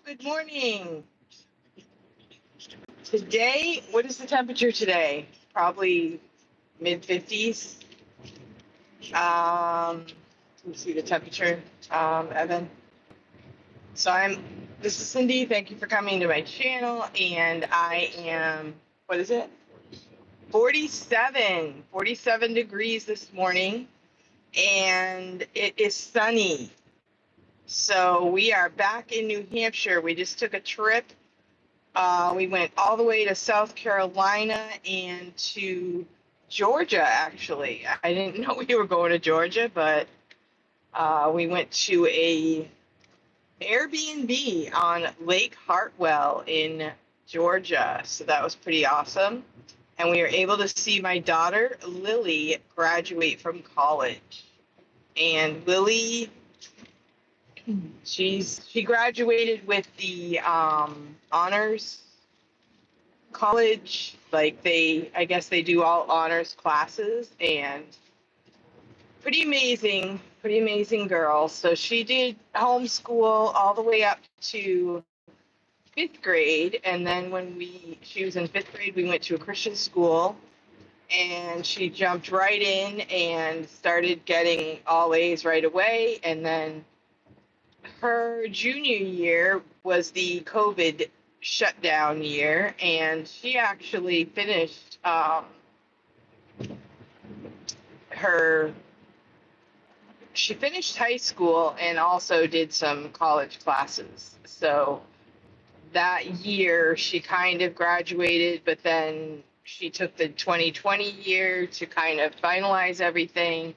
Good morning. Today, what is the temperature today? Probably mid 50s. Let's see the temperature, Evan. This is Cindy. Thank you for coming to my channel. And I am, what is it? 47 degrees this morning. And it is sunny. So we are back in New Hampshire. We just took a trip. We went all the way to South Carolina and to Georgia, actually. I didn't know we were going to Georgia, but we went to a Airbnb on Lake Hartwell in Georgia. So that was pretty awesome. And we were able to see my daughter, Lily, graduate from college. And Lily, she graduated with the honors college. Like I guess they do all honors classes, and pretty amazing girl. So she did homeschool all the way up to fifth grade, and then when she was in fifth grade, we went to a Christian school, and she jumped right in and started getting all A's right away. And then her junior year was the COVID shutdown year, and she actually finished she finished high school and also did some college classes. So that year she kind of graduated, but then she took the 2020 year to kind of finalize everything.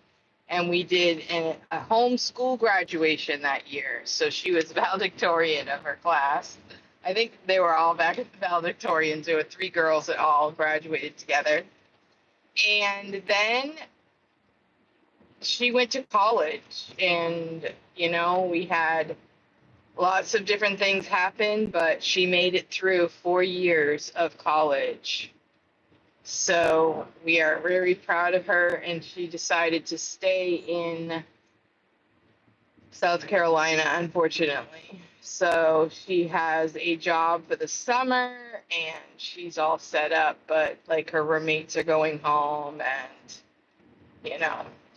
And we did a homeschool graduation that year. So she was valedictorian of her class. I think they were all valedictorians. There were 3 girls that all graduated together. And then she went to college. And, we had lots of different things happen, but she made it through 4 years of college. So we are very proud of her, and she decided to stay in South Carolina, unfortunately. So she has a job for the summer, and she's all set up, but like her roommates are going home, and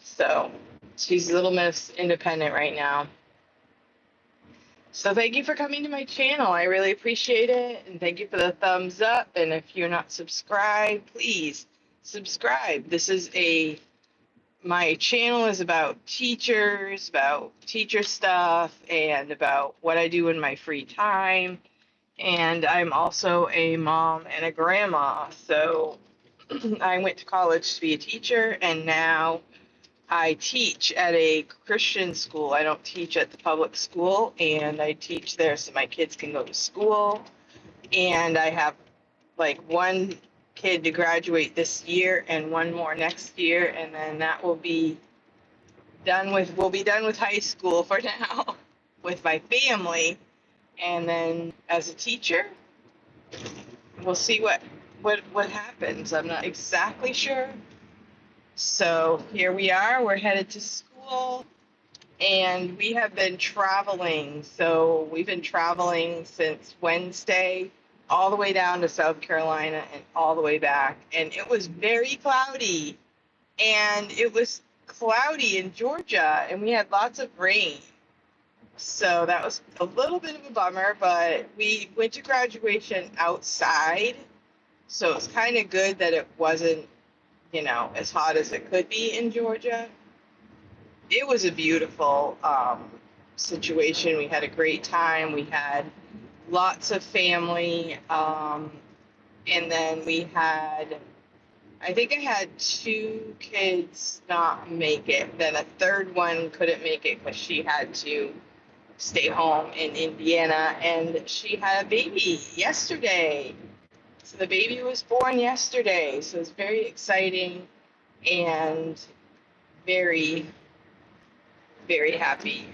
so she's a little bit independent right now. So thank you for coming to my channel. I really appreciate it. And thank you for the thumbs up. And if you're not subscribed, please subscribe. My channel is about teachers, about teacher stuff, and about what I do in my free time. And I'm also a mom and a grandma. So I went to college to be a teacher, and now I teach at a Christian school. I don't teach at the public school, and I teach there so my kids can go to school. And I have like one kid to graduate this year and one more next year, and then that will be we'll be done with high school for now with my family. And then as a teacher, we'll see what happens. I'm not exactly sure. So here we are, we're headed to school, and we have been traveling. So we've been traveling since Wednesday, all the way down to South Carolina and all the way back. And it was very cloudy, and it was cloudy in Georgia, and we had lots of rain. So that was a little bit of a bummer, but we went to graduation outside. So it's kind of good that it wasn't as hot as it could be in Georgia. It was a beautiful situation. We had a great time. We had lots of family. And then I think I had 2 kids not make it. Then a third one couldn't make it because she had to stay home in Indiana. And she had a baby yesterday. So the baby was born yesterday, so it's very exciting and very, very happy.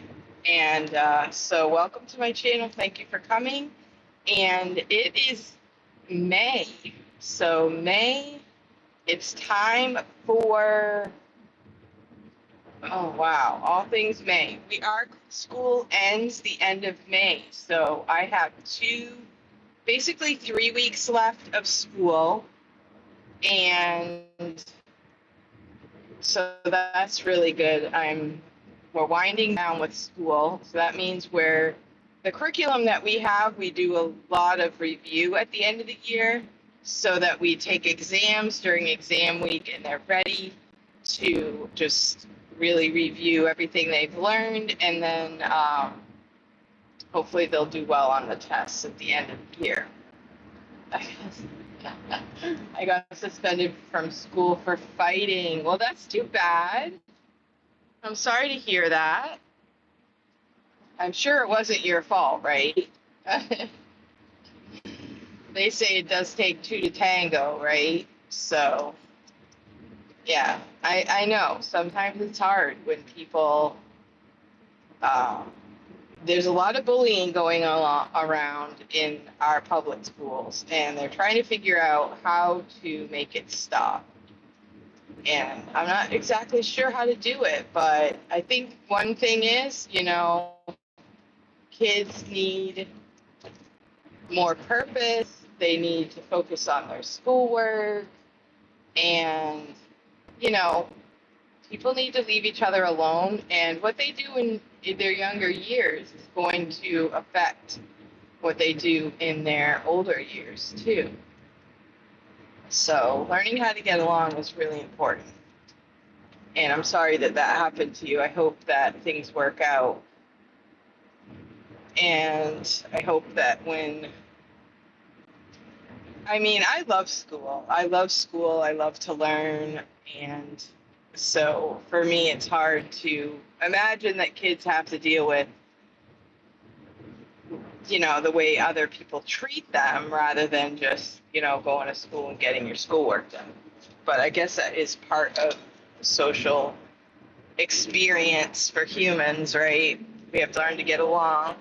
And so welcome to my channel. Thank you for coming. And it is May. So May, it's time for Oh, wow. All things May. Our school ends the end of May. So I have basically 3 weeks left of school. And so that's really good. We're winding down with school. So that means the curriculum that we have, we do a lot of review at the end of the year so that we take exams during exam week and they're ready to just really review everything they've learned, and then hopefully they'll do well on the tests at the end of the year. I got suspended from school for fighting. Well, that's too bad. I'm sorry to hear that. I'm sure it wasn't your fault, right? They say it does take two to tango, right? So, yeah, I know. Sometimes it's hard when people, uh, there's a lot of bullying going on around in our public schools, and they're trying to figure out how to make it stop. And I'm not exactly sure how to do it, but I think one thing is, kids need more purpose. They need to focus on their schoolwork. And, you know, people need to leave each other alone. And what they do in their younger years is going to affect what they do in their older years, too. So learning how to get along is really important. And I'm sorry that that happened to you. I hope that things work out. And I hope that I love school. I love school. I love to learn. And so for me, it's hard to imagine that kids have to deal with, the way other people treat them rather than just, going to school and getting your schoolwork done. But I guess that is part of the social experience for humans, right? We have to learn to get along.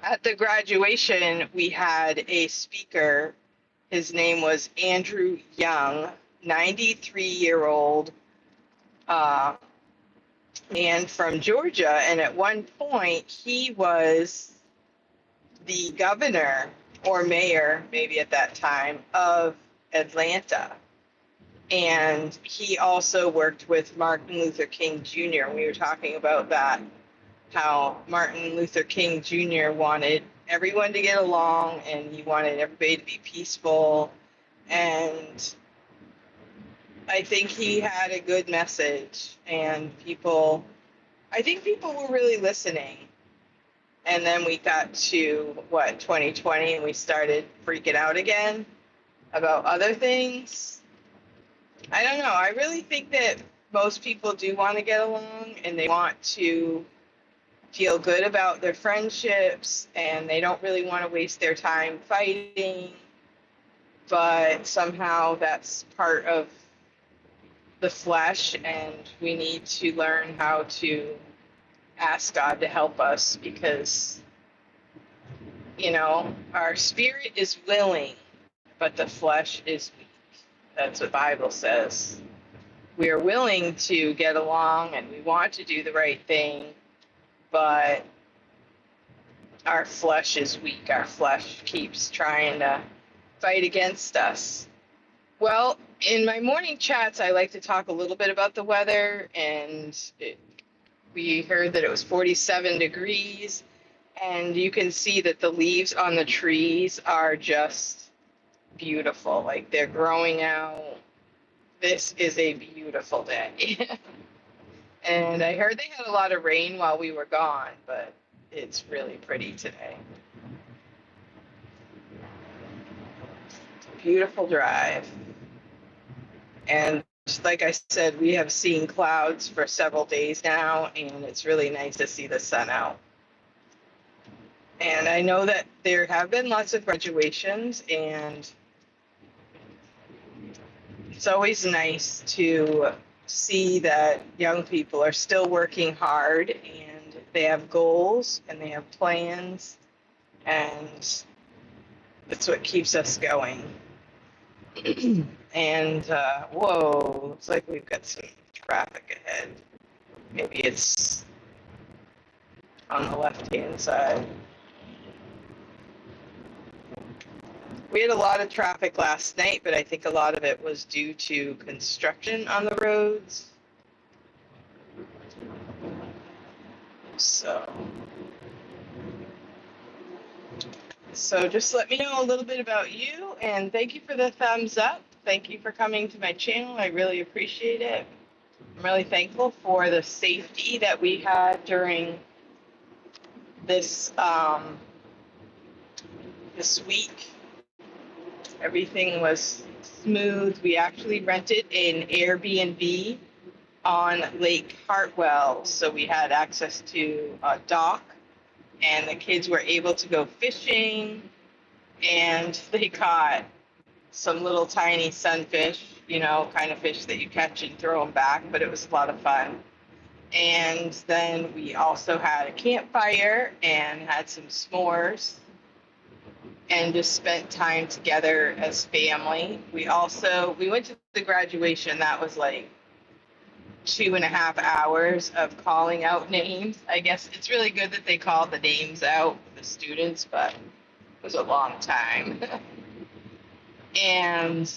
At the graduation, we had a speaker. His name was Andrew Young, 93-year-old man from Georgia. And at one point, he was the governor or mayor, maybe at that time, of Atlanta. And he also worked with Martin Luther King Jr. We were talking about that, how Martin Luther King Jr. wanted everyone to get along and he wanted everybody to be peaceful. And I think he had a good message, and I think people were really listening. And then we got to 2020, and we started freaking out again about other things. I don't know. I really think that most people do want to get along and they want to feel good about their friendships, and they don't really want to waste their time fighting. But somehow that's part of the flesh, and we need to learn how to ask God to help us because, our spirit is willing, but the flesh is weak. That's what the Bible says. We are willing to get along and we want to do the right thing, but our flesh is weak. Our flesh keeps trying to fight against us. Well, in my morning chats, I like to talk a little bit about the weather, and we heard that it was 47 degrees, and you can see that the leaves on the trees are just beautiful. Like they're growing out. This is a beautiful day. And I heard they had a lot of rain while we were gone, but it's really pretty today. Beautiful drive. And like I said, we have seen clouds for several days now, and it's really nice to see the sun out. And I know that there have been lots of graduations, and it's always nice to see that young people are still working hard and they have goals and they have plans, and that's what keeps us going. And whoa, looks like we've got some traffic ahead. Maybe it's on the left-hand side. We had a lot of traffic last night, but I think a lot of it was due to construction on the roads. So just let me know a little bit about you, and thank you for the thumbs up. Thank you for coming to my channel. I really appreciate it. I'm really thankful for the safety that we had during this this week. Everything was smooth. We actually rented an Airbnb on Lake Hartwell, so we had access to a dock, and the kids were able to go fishing, and they caught some little tiny sunfish, you know, kind of fish that you catch and throw them back, but it was a lot of fun. And then we also had a campfire and had some s'mores and just spent time together as family. We went to the graduation. That was like 2.5 hours of calling out names. I guess it's really good that they called the names out for the students, but it was a long time. And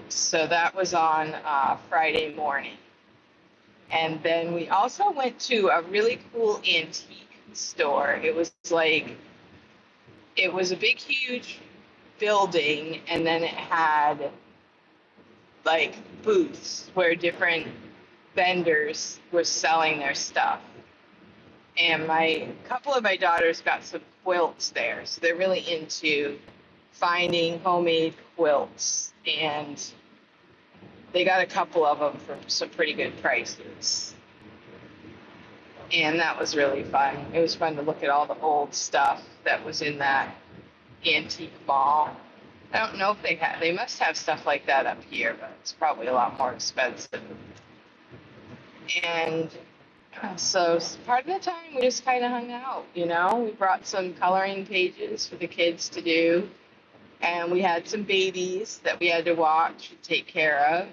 so that was on Friday morning. And then we also went to a really cool antique store. It was a big, huge building, and then it had like booths where different vendors were selling their stuff. And a couple of my daughters got some quilts there, so they're really into finding homemade quilts, and they got a couple of them for some pretty good prices. And that was really fun. It was fun to look at all the old stuff that was in that antique mall. I don't know if they must have stuff like that up here, but it's probably a lot more expensive. And so part of the time we just kind of hung out, you know. We brought some coloring pages for the kids to do, and we had some babies that we had to watch and take care of.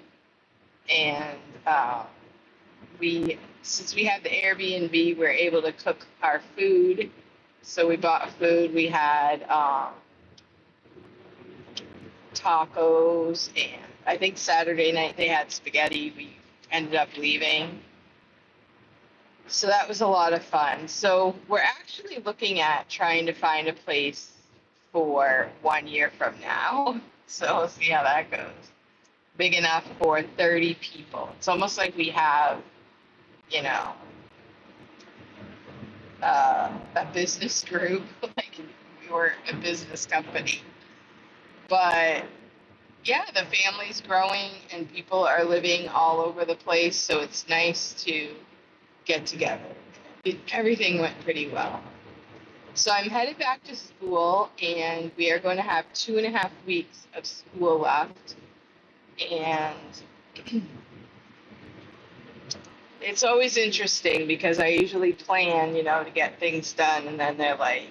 And since we had the Airbnb, we were able to cook our food. So we bought food. We had tacos, and I think Saturday night they had spaghetti. We ended up leaving. So that was a lot of fun. So we're actually looking at trying to find a place for 1 year from now. So we'll see how that goes. Big enough for 30 people. It's almost like we have, you know, a business group, like we were a business company. But yeah, the family's growing and people are living all over the place, so it's nice to get together. Everything went pretty well. So I'm headed back to school, and we are going to have 2.5 weeks of school left. And it's always interesting because I usually plan, you know, to get things done, and then they're like,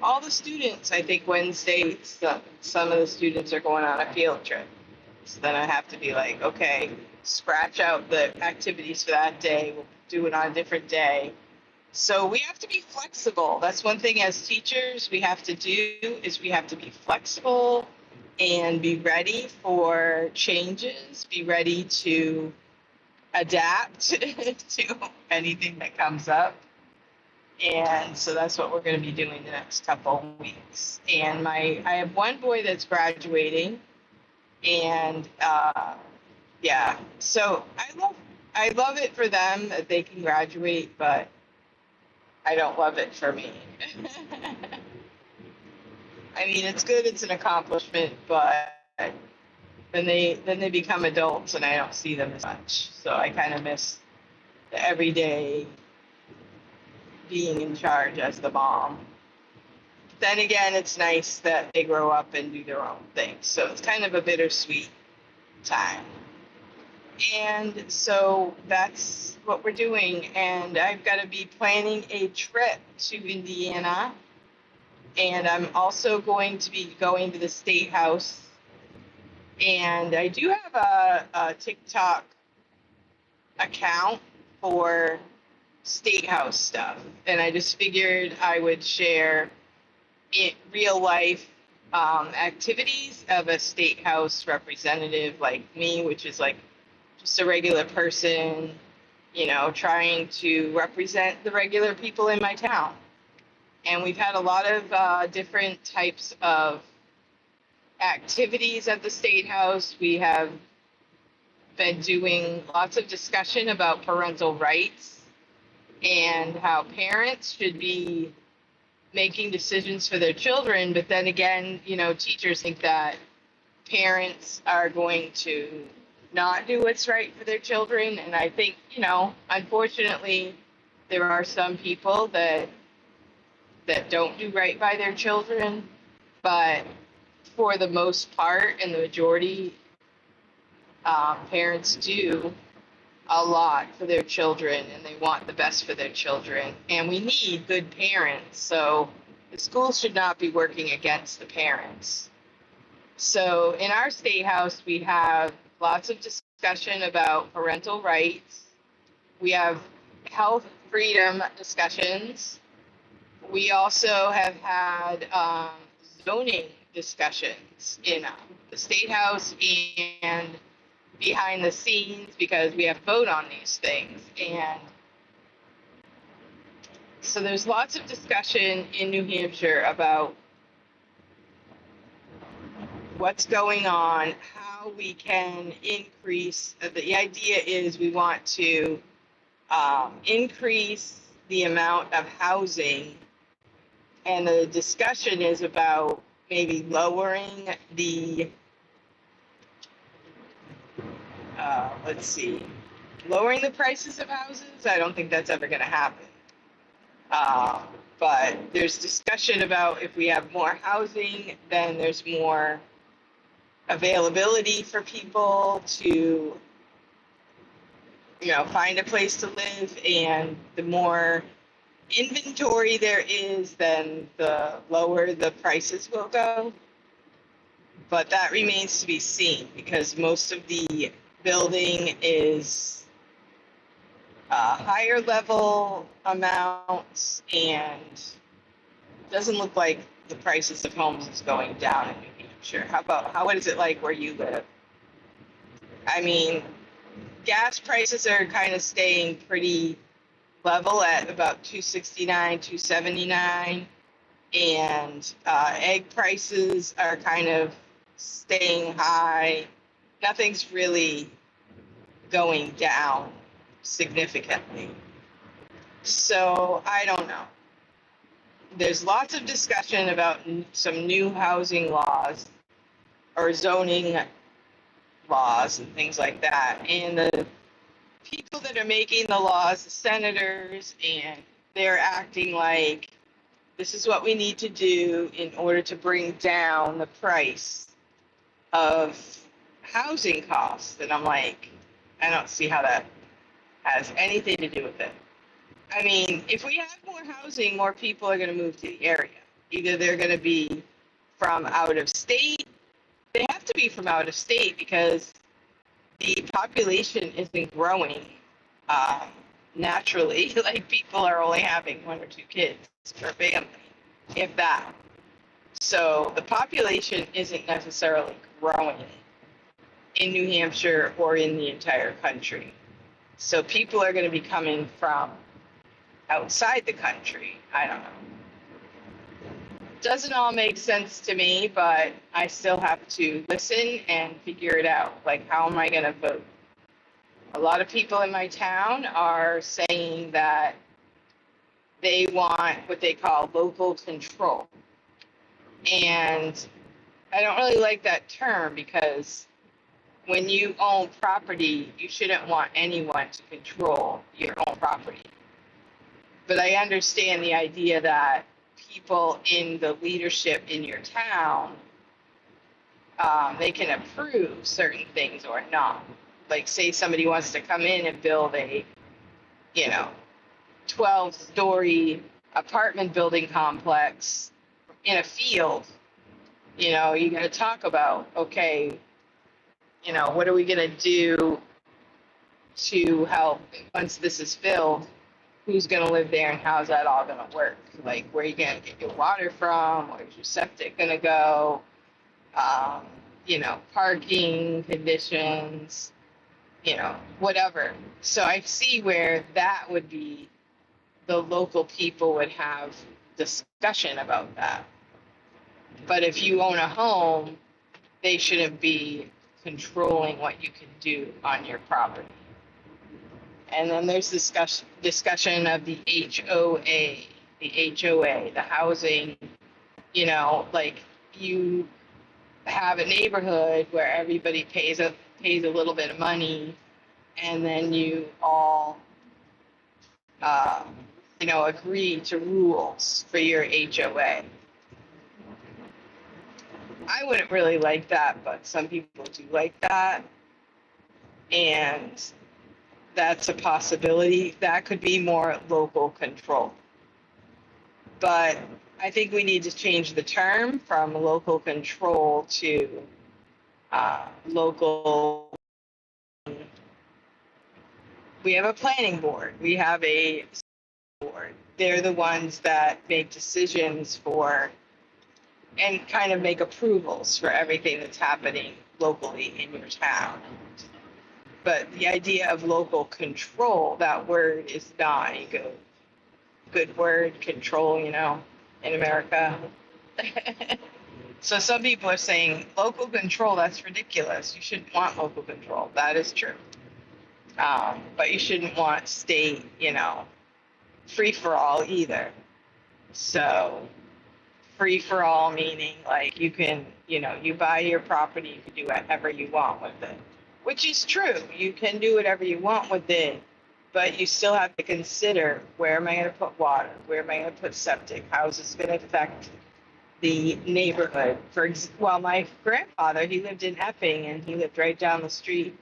all the students, I think Wednesday, some of the students are going on a field trip. So then I have to be like, okay, scratch out the activities for that day. We'll do it on a different day. So we have to be flexible. That's one thing as teachers we have to do, is we have to be flexible and be ready for changes, be ready to adapt to anything that comes up. And so that's what we're going to be doing the next couple of weeks. And I have one boy that's graduating, and yeah, so I love it for them that they can graduate, but I don't love it for me. I mean, it's good, it's an accomplishment, but then they become adults and I don't see them as much. So I kind of miss the everyday being in charge as the mom. Then again, it's nice that they grow up and do their own thing. So it's kind of a bittersweet time. And so that's what we're doing. And I've got to be planning a trip to Indiana And I'm also going to be going to the State House. And I do have a TikTok account for State House stuff. And I just figured I would share real life activities of a State House representative like me, which is like just a regular person, you know, trying to represent the regular people in my town. And we've had a lot of different types of activities at the State House. We have been doing lots of discussion about parental rights and how parents should be making decisions for their children. But then again, you know, teachers think that parents are going to not do what's right for their children. And I think, you know, unfortunately, there are some people that don't do right by their children, but for the most part and the majority, parents do a lot for their children and they want the best for their children. And we need good parents. So the schools should not be working against the parents. So in our State House, we have lots of discussion about parental rights. We have health freedom discussions. We also have had zoning discussions in the State House and behind the scenes because we have to vote on these things. And so there's lots of discussion in New Hampshire about what's going on, how we can increase. The idea is we want to increase the amount of housing, and the discussion is about maybe lowering the lowering the prices of houses. I don't think that's ever going to happen. But there's discussion about if we have more housing, then there's more availability for people to, you know, find a place to live. And the more inventory there is, then the lower the prices will go. But that remains to be seen because most of the building is higher level amounts and doesn't look like the prices of homes is going down in New Hampshire. What is it like where you live? I mean, gas prices are kind of staying pretty level at about $2.69, $2.79, and egg prices are kind of staying high. Nothing's really going down significantly. So I don't know. There's lots of discussion about some new housing laws or zoning laws and things like that. And the people that are making the laws, the senators, and they're acting like this is what we need to do in order to bring down the price of housing costs. And I'm like, I don't see how that has anything to do with it. I mean, if we have more housing, more people are going to move to the area. Either they're going to be from out of state. They have to be from out of state because the population isn't growing naturally. Like people are only having 1 or 2 kids per family, if that. So the population isn't necessarily growing in New Hampshire or in the entire country. So people are going to be coming from outside the country. I don't know. Doesn't all make sense to me, but I still have to listen and figure it out. Like, how am I going to vote? A lot of people in my town are saying that they want what they call local control. And I don't really like that term because when you own property, you shouldn't want anyone to control your own property. But I understand the idea that people in the leadership in your town, they can approve certain things or not. Like, say somebody wants to come in and build a, 12-story apartment building complex in a field, you know, you got to talk about, okay, you know, what are we going to do to help once this is filled? Who's going to live there and how's that all going to work? Like, where are you going to get your water from? Where's your septic going to go? You know, parking conditions, you know, whatever. So I see where that would be, the local people would have discussion about that. But if you own a home, they shouldn't be controlling what you can do on your property. And then there's discussion of the HOA, the housing, you know, like you have a neighborhood where everybody pays a little bit of money, and then you all, you know, agree to rules for your HOA. I wouldn't really like that, but some people do like that. And that's a possibility. That could be more local control. But I think we need to change the term from local control to local. We have a planning board. We have a board. They're the ones that make decisions for and kind of make approvals for everything that's happening locally in your town. But the idea of local control, that word is not a good word, control, you know, in America. So some people are saying local control, that's ridiculous. You shouldn't want local control. That is true. But you shouldn't want state, you know, free for all either. So free for all meaning like you can, you know, you buy your property, you can do whatever you want with it, which is true. You can do whatever you want with it, but you still have to consider, where am I going to put water? Where am I going to put septic? How is this going to affect the neighborhood? Well, my grandfather, he lived in Epping and he lived right down the street.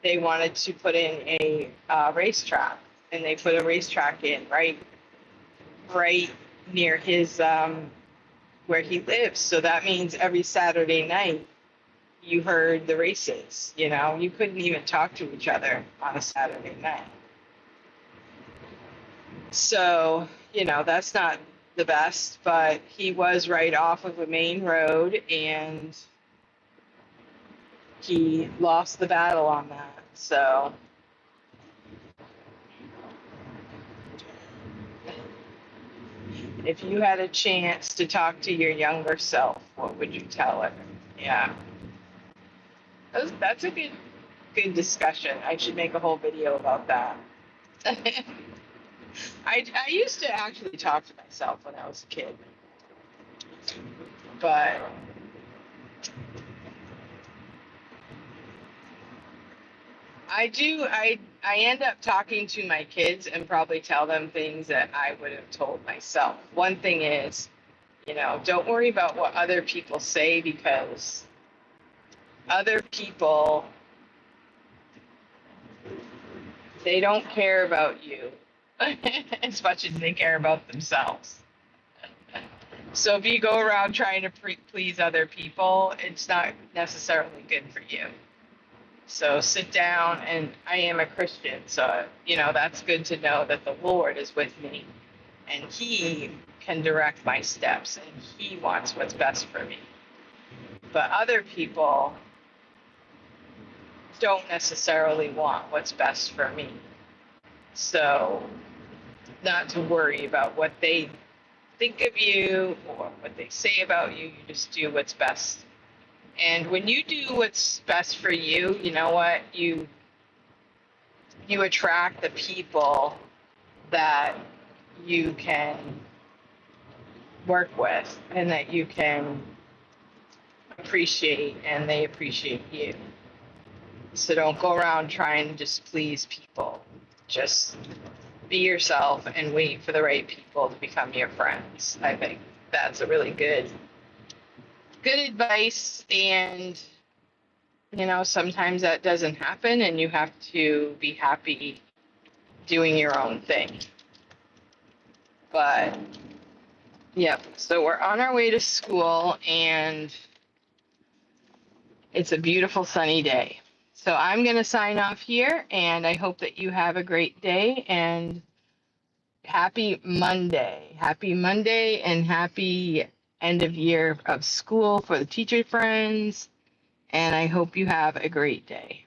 They wanted to put in a racetrack, and they put a racetrack in right near his where he lives. So that means every Saturday night you heard the races, you know, you couldn't even talk to each other on a Saturday night. So, you know, that's not the best, but he was right off of a main road and he lost the battle on that. So if you had a chance to talk to your younger self, what would you tell her? Yeah. That's a good discussion. I should make a whole video about that. I used to actually talk to myself when I was a kid, but I end up talking to my kids and probably tell them things that I would have told myself. One thing is, you know, don't worry about what other people say, because other people, they don't care about you as much as they care about themselves. So if you go around trying to please other people, it's not necessarily good for you. So sit down, and I am a Christian, so, you know, that's good to know that the Lord is with me and he can direct my steps and he wants what's best for me. But other people don't necessarily want what's best for me. So not to worry about what they think of you or what they say about you. You just do what's best. And when you do what's best for you, you know what? You attract the people that you can work with and that you can appreciate, and they appreciate you. So don't go around trying to just please people. Just be yourself and wait for the right people to become your friends. I think that's a really good advice. And, you know, sometimes that doesn't happen and you have to be happy doing your own thing. But Yep. So we're on our way to school, and it's a beautiful sunny day. So I'm going to sign off here, and I hope that you have a great day and happy Monday. Happy Monday and happy end of year of school for the teacher friends. And I hope you have a great day.